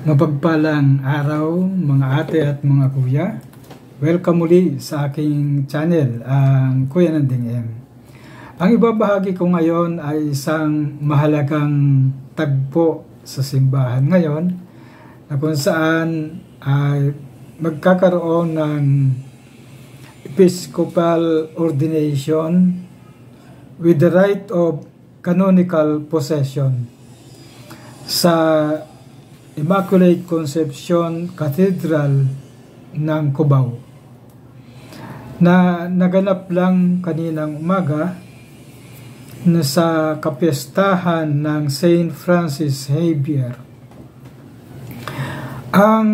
Mapagpalang araw mga ate at mga kuya. Welcome muli sa aking channel, ang Kuya Nanding M. Ang ibabahagi ko ngayon ay isang mahalagang tagpo sa simbahan ngayon na kung saan ay magkakaroon ng Episcopal ordination with the right of canonical possession sa Immaculate Conception Cathedral ng Cubao na naganap lang kaninang umaga na sa kapistahan ng Saint Francis Xavier. Ang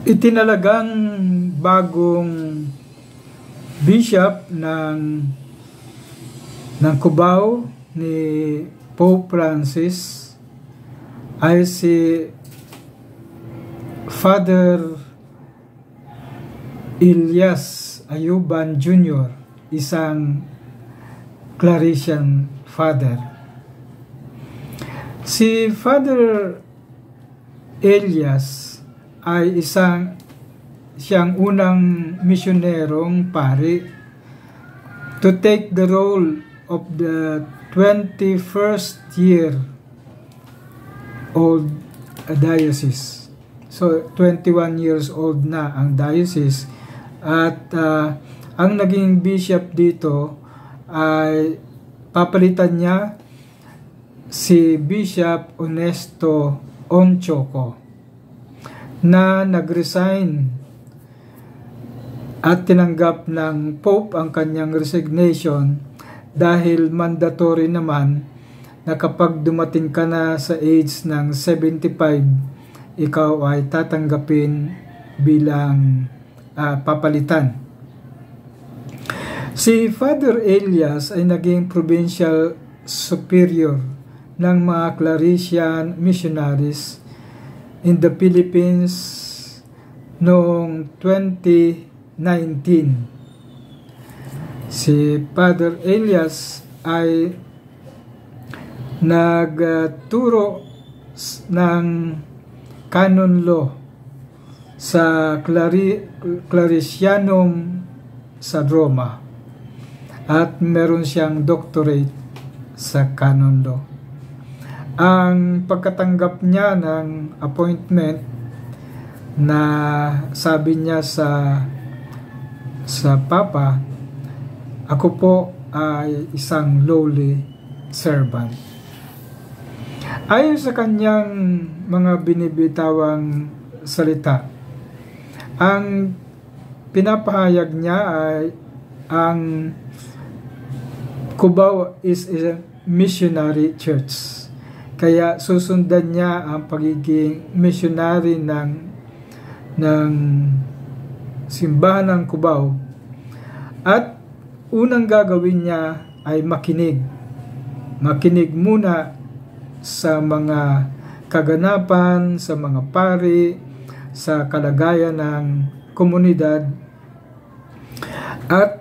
itinalagang bagong bishop ng Cubao ni Pope Francis ay si Father Elias Ayuban Jr., isang Claretian father. Si Father Elias ay siyang unang misyonerong pari to take the role of the 21st year old diocese. So 21 years old na ang diocese at ang naging bishop dito ay papalitan niya si Bishop Honesto Onchoco na nag-resign at tinanggap ng Pope ang kanyang resignation dahil mandatory naman na kapag dumating ka na sa age ng 75, ikaw ay tatanggapin bilang papalitan. Si Father Elias ay naging provincial superior ng mga Claretian missionaries in the Philippines noong 2019. Si Father Elias ay nagturo ng canon law sa Claretianum sa Roma at meron siyang doctorate sa canon law. Ang pagkatanggap niya ng appointment na sabi niya sa Papa, ako po ay isang lowly servant. Ayon sa kanyang mga binibitawang salita, ang pinapahayag niya ay ang Cubao is a missionary church. Kaya susundan niya ang pagiging missionary ng simbahan ng Cubao. At unang gagawin niya ay makinig. Makinig muna sa mga kaganapan, sa mga pari, sa kalagayan ng komunidad, at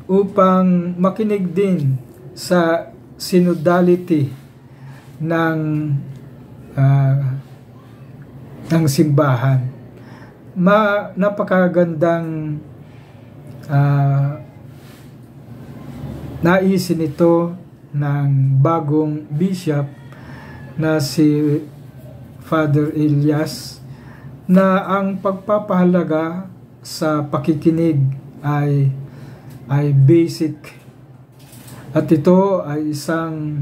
upang makinig din sa synodality ng simbahan. Napakagandang naisin ito ng bagong bishop na si Father Elias, na ang pagpapahalaga sa pakikinig ay basic, at ito ay isang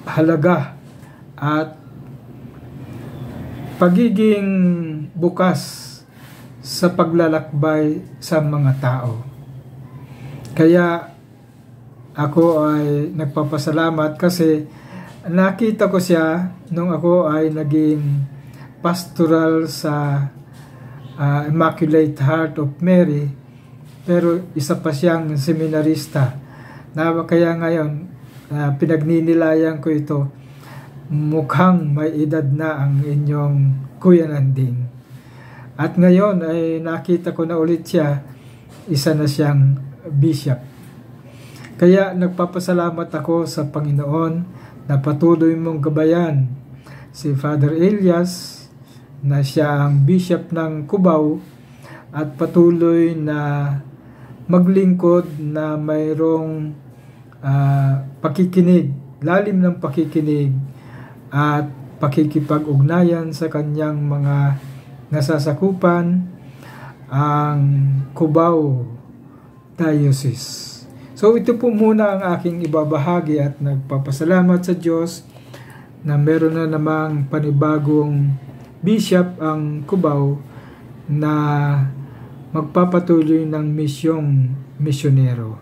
halaga at pagiging bukas sa paglalakbay sa mga tao. Kaya ako ay nagpapasalamat kasi nakita ko siya nung ako ay naging pastoral sa Immaculate Heart of Mary, pero isa pa siyang seminarista. Kaya ngayon, pinagninilayan ko ito, mukhang may edad na ang inyong Kuya Nanding. At ngayon ay nakita ko na ulit siya, isa na siyang bishop. Kaya nagpapasalamat ako sa Panginoon na patuloy mong gabayan si Father Elias na siya ang bishop ng Cubao at patuloy na maglingkod na mayroong pakikinig, lalim ng pakikinig at pakikipag-ugnayan sa kanyang mga nasasakupan ang Cubao Diocese. So ito po muna ang aking ibabahagi at nagpapasalamat sa Diyos na meron na namang panibagong bishop ang Cubao na magpapatuloy ng misyonero.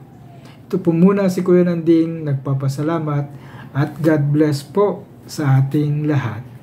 Ito po muna si Kuya Nanding nagpapasalamat at God bless po sa ating lahat.